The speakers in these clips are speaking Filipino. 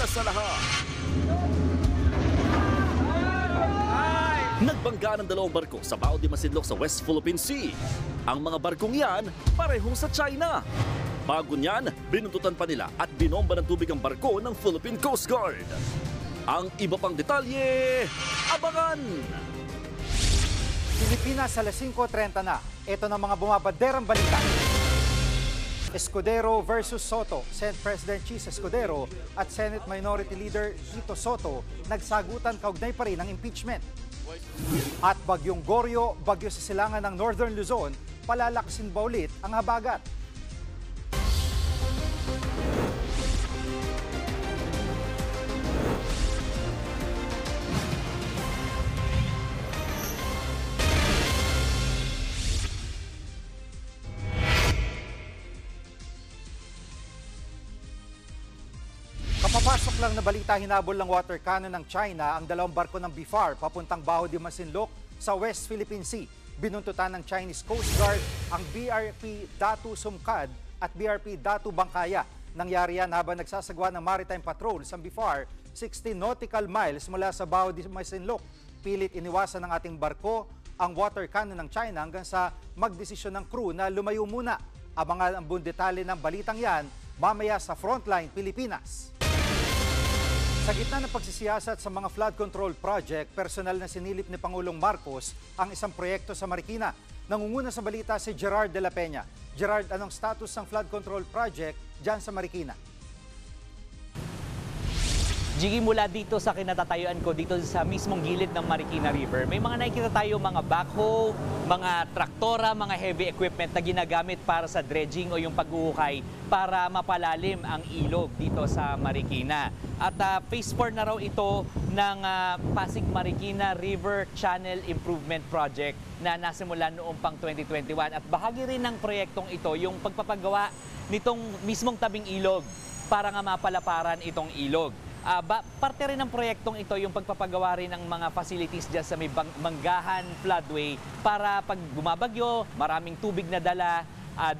sa lahat. Nagbangga ng dalawang barko sa Bao de Masinloc sa West Philippine Sea. Ang mga barkong yan, parehong sa China. Bago niyan, binuntutan pa nila at binomba ng tubig ang barko ng Philippine Coast Guard. Ang iba pang detalye, abangan! Pilipinas sa 5:30 na. Ito na mga bumabaderang balita. Escudero versus Soto. Senate President Chis Escudero at Senate Minority Leader Tito Soto nagsagutan kaugnay pa rin ng impeachment. At Bagyong Goryo, bagyo sa silangan ng Northern Luzon, palalakasin ba ulit ang habagat? Kapapasok lang na balita, hinabol ng water cannon ng China ang dalawang barko ng BIFAR papuntang Bao de Masinloc sa West Philippine Sea. Binuntutan ng Chinese Coast Guard ang BRP Datu Sumkad at BRP Datu Bangkaya. Nangyari yan habang nagsasagwa ng maritime patrols ang BIFAR 60 nautical miles mula sa Bao de Masinloc. Pilit iniwasan ng ating barko ang water cannon ng China hanggang sa magdesisyon ng crew na lumayo muna. Abangan ang buong detalye ng balitang yan mamaya sa Frontline Pilipinas. Sa gitna ng pagsisiyasat sa mga flood control project, personal na sinilip ni Pangulong Marcos ang isang proyekto sa Marikina. Nangunguna sa balita si Gerard de la Peña. Gerard, anong status ng flood control project dyan sa Marikina? Jiggy, mula dito sa kinatatayuan ko, dito sa mismong gilid ng Marikina River, may mga nakikita tayo mga backhoe, mga traktora, mga heavy equipment na ginagamit para sa dredging o yung paghuhukay para mapalalim ang ilog dito sa Marikina. At phase 4 na raw ito ng Pasig Marikina River Channel Improvement Project na nasimula noong pang 2021. At bahagi rin ng proyektong ito yung pagpapagawa nitong mismong tabing ilog para nga mapalaparan itong ilog. Parte rin ng proyektong ito yung pagpapagawa rin ng mga facilities dyan sa may Manggahan floodway para pag bumabagyo, maraming tubig na dala,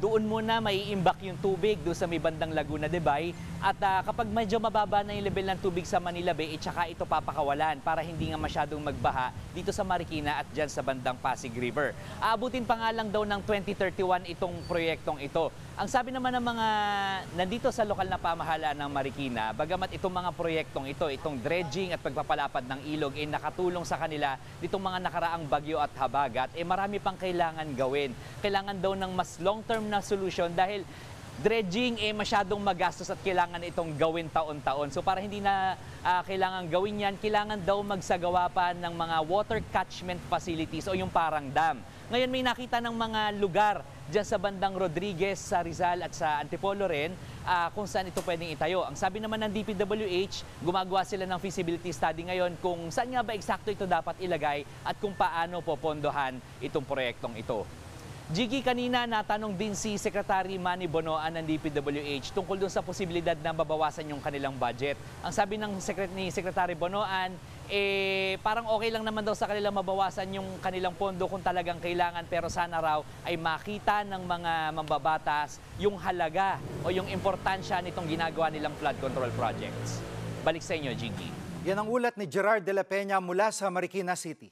doon muna maiimbak yung tubig doon sa may bandang Laguna de Bay. At kapag medyo mababa na yung level ng tubig sa Manila Bay, tsaka ito papakawalan para hindi nga masyadong magbaha dito sa Marikina at dyan sa bandang Pasig River. Aabutin pa nga lang daw ng 2031 itong proyektong ito. Ang sabi naman ng mga nandito sa lokal na pamahalaan ng Marikina, bagamat itong mga proyektong ito, itong dredging at pagpapalapad ng ilog, nakatulong sa kanila ditong mga nakaraang bagyo at habagat, marami pang kailangan gawin. Kailangan daw ng mas long-term na solution dahil dredging masyadong magastos at kailangan itong gawin taon-taon. So para hindi na kailangan gawin yan, kailangan daw magsagawa pa ng mga water catchment facilities o yung parang dam. Ngayon may nakita ng mga lugar dyan sa bandang Rodriguez, sa Rizal at sa Antipolo rin kung saan ito pwedeng itayo. Ang sabi naman ng DPWH, gumagawa sila ng feasibility study ngayon kung saan nga ba eksakto ito dapat ilagay at kung paano popondohan itong proyektong ito. Jiggy, kanina natanong din si Secretary Manny Bonoan ng DPWH tungkol dun sa posibilidad na mabawasan yung kanilang budget. Ang sabi ng Secretary Bonoan, parang okay lang naman daw sa kanila mabawasan yung kanilang pondo kung talagang kailangan, pero sana raw ay makita ng mga mambabatas yung halaga o yung importansya nitong ginagawa nilang flood control projects. Balik sa inyo, Jiggy. Yan ang ulat ni Gerard de la Peña mula sa Marikina City.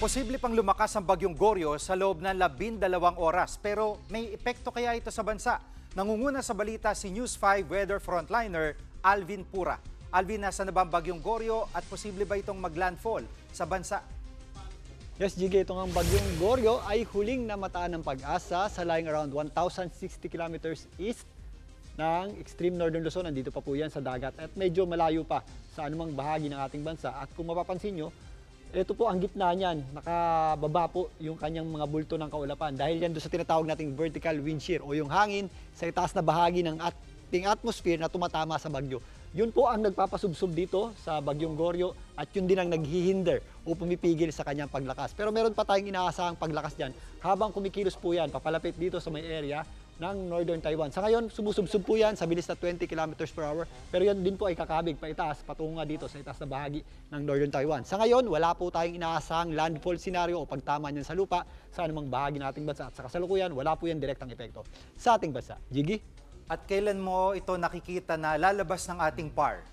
Posible pang lumakas ang Bagyong Goryo sa loob ng 12 oras, pero may epekto kaya ito sa bansa? Nangunguna sa balita si News 5 weather frontliner Alvin Pura. Alvin, nasa na ba ang Bagyong Goryo at posible ba itong maglandfall sa bansa? Yes, Jiggy, itong ang Bagyong Goryo ay huling namataan ng pag-asa sa lying around 1,060 kilometers east ng extreme northern Luzon. Nandito pa po yan sa dagat at medyo malayo pa sa anumang bahagi ng ating bansa. At kung mapapansin nyo, ito po ang gitna niyan, nakababa po yung kanyang mga bulto ng kaulapan. Dahil yan doon sa tinatawag nating vertical wind shear o yung hangin sa itaas na bahagi ng ating atmosphere na tumatama sa bagyo. Yun po ang nagpapasubsob dito sa Bagyong Goryo at yun din ang naghihinder o pumipigil sa kanyang paglakas. Pero meron pa tayong inaasahang paglakas dyan habang kumikilos po yan, papalapit dito sa may area ng Northern Taiwan. Sa ngayon, sumusubsob po yan sa bilis na 20 kilometers per hour. Pero yan din po ay kakabig paitaas, patungo nga dito sa itaas na bahagi ng Northern Taiwan. Sa ngayon, wala po tayong inaasahang landfall scenario o pagtama niyan sa lupa sa anumang bahagi ng ating bansa. At sa kasalukuyan, wala po yan direktang epekto sa ating bansa. Jiggy? At kailan mo ito nakikita na lalabas ng ating PAR?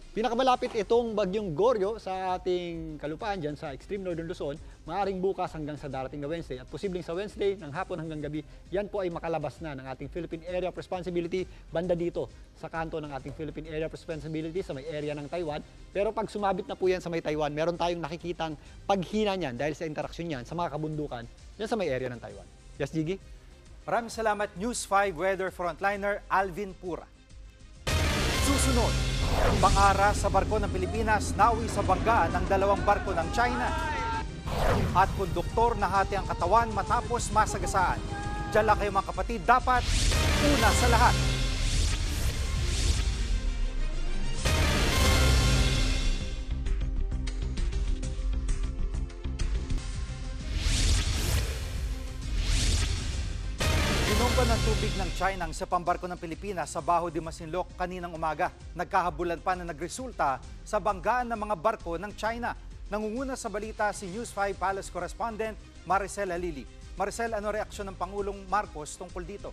Pinakamalapit itong bagyong Goryo sa ating kalupaan dyan sa extreme northern Luzon, maaaring bukas hanggang sa darating na Wednesday at posibleng sa Wednesday ng hapon hanggang gabi, yan po ay makalabas na ng ating Philippine Area of Responsibility banda dito sa kanto ng ating Philippine Area of Responsibility sa may area ng Taiwan. Pero pag sumabit na po yan sa may Taiwan, meron tayong nakikitang paghina niyan dahil sa interaksyon niyan sa mga kabundukan yan sa may area ng Taiwan. Yes, Jiggy? Maraming salamat, News 5 Weather Frontliner Alvin Pura. Susunod, pang-ara sa barko ng Pilipinas nawi sa banggaan ng 2 barko ng China. At konduktor nahati ang katawan matapos masagasaan. Diyan lang kayo mga kapatid, dapat una sa lahat. Binomba ng tubig ng China ang isang barko ng Pilipinas sa Baho de Masinloc kaninang umaga. Nagkahabulan pa na nagresulta sa banggaan ng mga barko ng China. Nangunguna sa balita si News 5 Palace Correspondent Maricel Alili. Maricel, ano reaksyon ng Pangulong Marcos tungkol dito?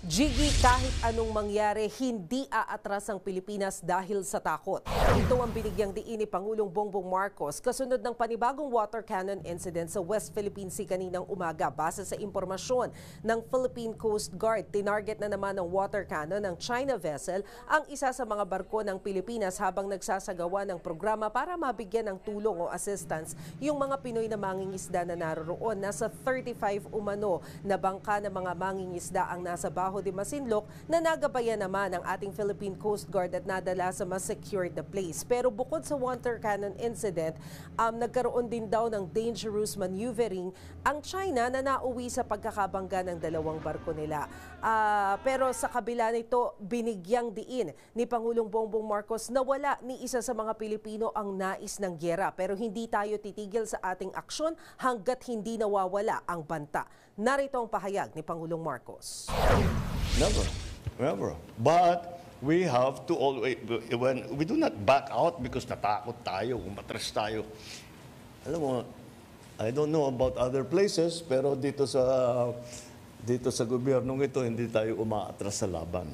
Jiggy, kahit anong mangyari, hindi aatras ang Pilipinas dahil sa takot. Ito ang binigyang diin ni Pangulong Bongbong Marcos kasunod ng panibagong water cannon incident sa West Philippine Sea kaninang umaga. Base sa impormasyon ng Philippine Coast Guard, tinarget na naman ng water cannon ng China vessel ang isa sa mga barko ng Pilipinas habang nagsasagawa ng programa para mabigyan ng tulong o assistance yung mga Pinoy na mangingisda na naroroon. Nasa 35 umano na bangka ng mga mangingisda ang nasa Baho de Masinloc na nagabayan naman ng ating Philippine Coast Guard at nadala sa mas secured na place. Pero bukod sa water cannon incident, nagkaroon din daw ng dangerous maneuvering ang China na nauwi sa pagkakabangga ng 2 barko nila. Pero sa kabila nito, binigyang diin ni Pangulong Bongbong Marcos na wala ni isa sa mga Pilipino ang nais ng gyera. Pero hindi tayo titigil sa ating aksyon hanggat hindi nawawala ang banta. Narito ang pahayag ni Pangulong Marcos. Never. But we have to always, when we do not back out because natakot tayo, umatras tayo. Alam mo, I don't know about other places, pero dito sa gobyernong ito, hindi tayo umaatras sa laban.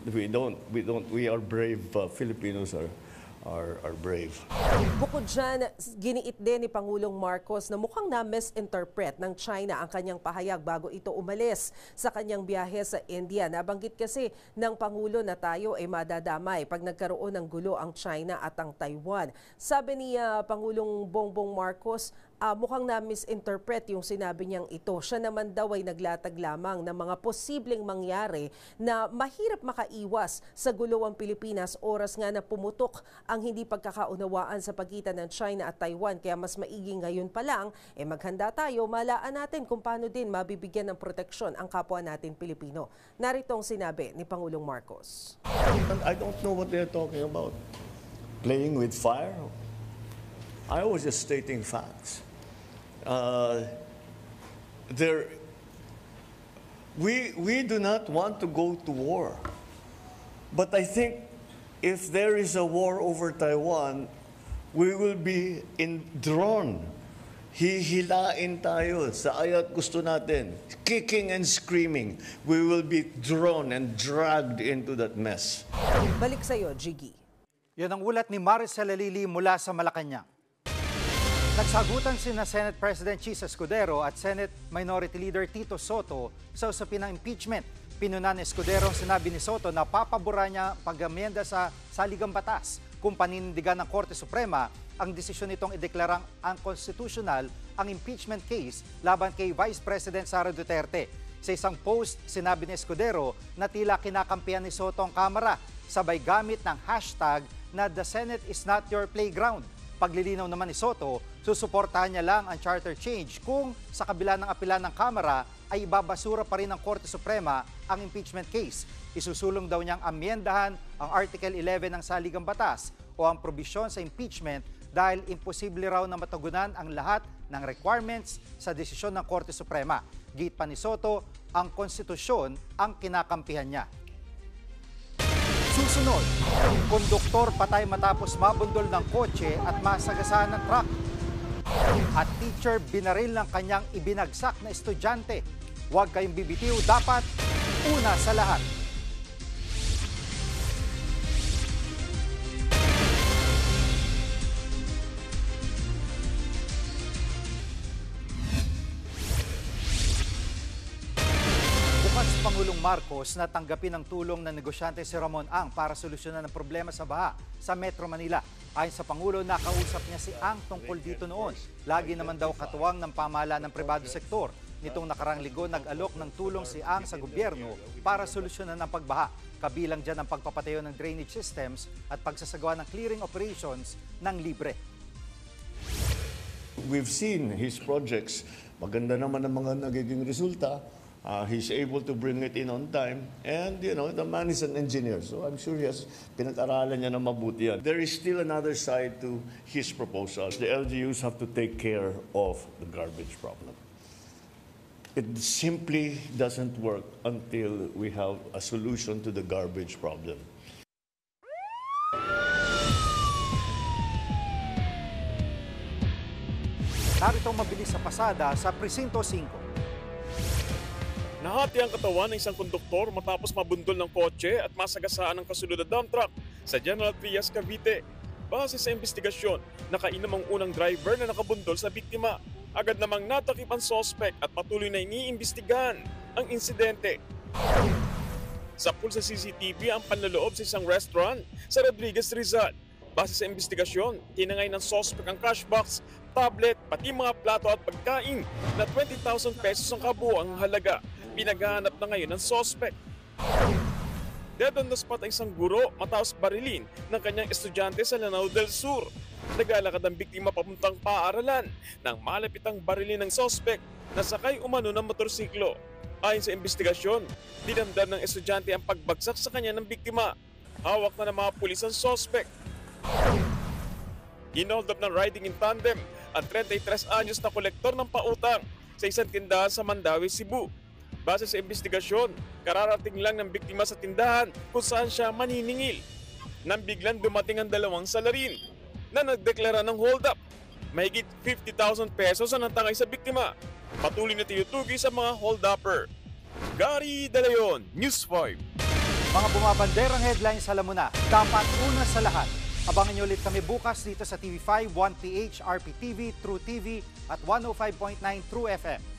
We are brave. Filipinos are brave. Bukod dyan, giniit din ni Pangulong Marcos na mukhang na-misinterpret ng China ang kanyang pahayag bago ito umalis sa kanyang biyahe sa India. Nabanggit kasi ng Pangulo na tayo ay madadamay pag nagkaroon ng gulo ang China at ang Taiwan. Sabi ni Pangulong Bongbong Marcos, mukhang na-misinterpret yung sinabi niyang ito. Siya naman daw ay naglatag lamang ng mga posibleng mangyari na mahirap makaiwas sa gulo ang Pilipinas, oras nga na pumutok ang hindi pagkakaunawaan sa pagitan ng China at Taiwan. Kaya mas maigi ngayon pa lang, maghanda tayo, malaan natin kung paano din mabibigyan ng proteksyon ang kapwa natin Pilipino. Narito ang sinabi ni Pangulong Marcos. I don't know what they're talking about. Playing with fire? I was just stating facts. We do not want to go to war. But I think if there is a war over Taiwan, we will be drawn. Hihilain tayo sa aya't gusto natin. Kicking and screaming. We will be drawn and dragged into that mess. Balik sa iyo, Jiggy. Yan ang ulat ni Maricel Alili mula sa Malacanang. Nagsagutan sina Senate President Chis Escudero at Senate Minority Leader Tito Soto sa usapin ng impeachment. Pinunan ni Escudero ang sinabi ni Soto na papabura niya pag-amyenda sa saligang batas kung panindigan ng Korte Suprema ang desisyon nitong ideklarang unconstitutional ang impeachment case laban kay Vice President Sara Duterte. Sa isang post, sinabi ni Escudero na tila kinakampihan ni Soto ang Kamara sabay gamit ng hashtag na The Senate is not your playground. Paglilinaw naman ni Soto, susuportahan niya lang ang charter change kung sa kabila ng apela ng Kamara ay ibabasura pa rin ng Korte Suprema ang impeachment case. Isusulong daw niyang amyendahan ang Article 11 ng Saligang Batas o ang probisyon sa impeachment dahil imposible raw na matugunan ang lahat ng requirements sa desisyon ng Korte Suprema. Git pa ni Soto, ang konstitusyon ang kinakampihan niya. Susunod, konduktor patay matapos mabundol ng kotse at masagasaan ng truck. At teacher binaril ng kanyang ibinagsak na estudyante. Huwag kayong bibitiw, dapat una sa lahat. Bukas si Pangulong Marcos na tanggapin ang tulong ng negosyante si Ramon Ang para solusyonan ang problema sa baha sa Metro Manila. Ayon sa Pangulo, nakausap niya si Ang tungkol dito noon. Lagi naman daw katuwang ng pamahalaan ng pribado sektor. Nitong nakarang linggo, nag-alok ng tulong si Ang sa gobyerno para solusyonan ang pagbaha. Kabilang dyan ang pagpapatayo ng drainage systems at pagsasagawa ng clearing operations ng libre. We've seen his projects. Maganda naman ang mga nagiging resulta. He's able to bring it in on time. And, you know, the man is an engineer. So I'm sure he has pinag-aralan niya na mabuti yan. There is still another side to his proposals. The LGUs have to take care of the garbage problem. It simply doesn't work until we have a solution to the garbage problem. Narito ang mabilis sa pasada sa Presinto 5. Nahati ang katawan ng isang konduktor matapos mabundol ng kotse at masagasaan ng kasunod na dump truck sa General Trias, Cavite. Base sa investigasyon, nakainom ang unang driver na nakabundol sa biktima. Agad namang natakip ang sospek at patuloy na iniimbestigahan ang insidente. Sa pool sa CCTV ang panloloob sa isang restaurant sa Rodriguez, Rizal. Base sa investigasyon, tinangay ng sospek ang cash box, tablet, pati mga plato at pagkain na 20,000 pesos ang kabuuang halaga. Pinaghahanap na ngayon ng sospek. Dead on the spot ang isang guro matapos barilin ng kanyang estudyante sa Lanao del Sur. Naglalakad ang biktima papuntang paaralan nang malapit ang barilin ng sospek na sakay umano ng motorsiklo. Ayon sa investigasyon, dinamdam ng estudyante ang pagbagsak sa kanya ng biktima. Hawak na ng mga pulis ang sospek. Hinold up ng riding in tandem ang 33 anyos na kolektor ng pautang sa isang tindahan sa Mandaue, Cebu. Base sa investigasyon, kararating lang ng biktima sa tindahan kung saan siya maniningil. Nang biglang dumating ang dalawang salarin na nagdeklara ng hold-up. Mahigit 50,000 pesos ang natangay sa biktima. Patuloy na tinutugi sa mga hold-upper. Gary De Leon, News 5. Mga bumabanderang headlines, alam mo na, dapat una sa lahat. Abangan niyo ulit kami bukas dito sa TV5, 1PH, RPTV, True TV at 105.9 True FM.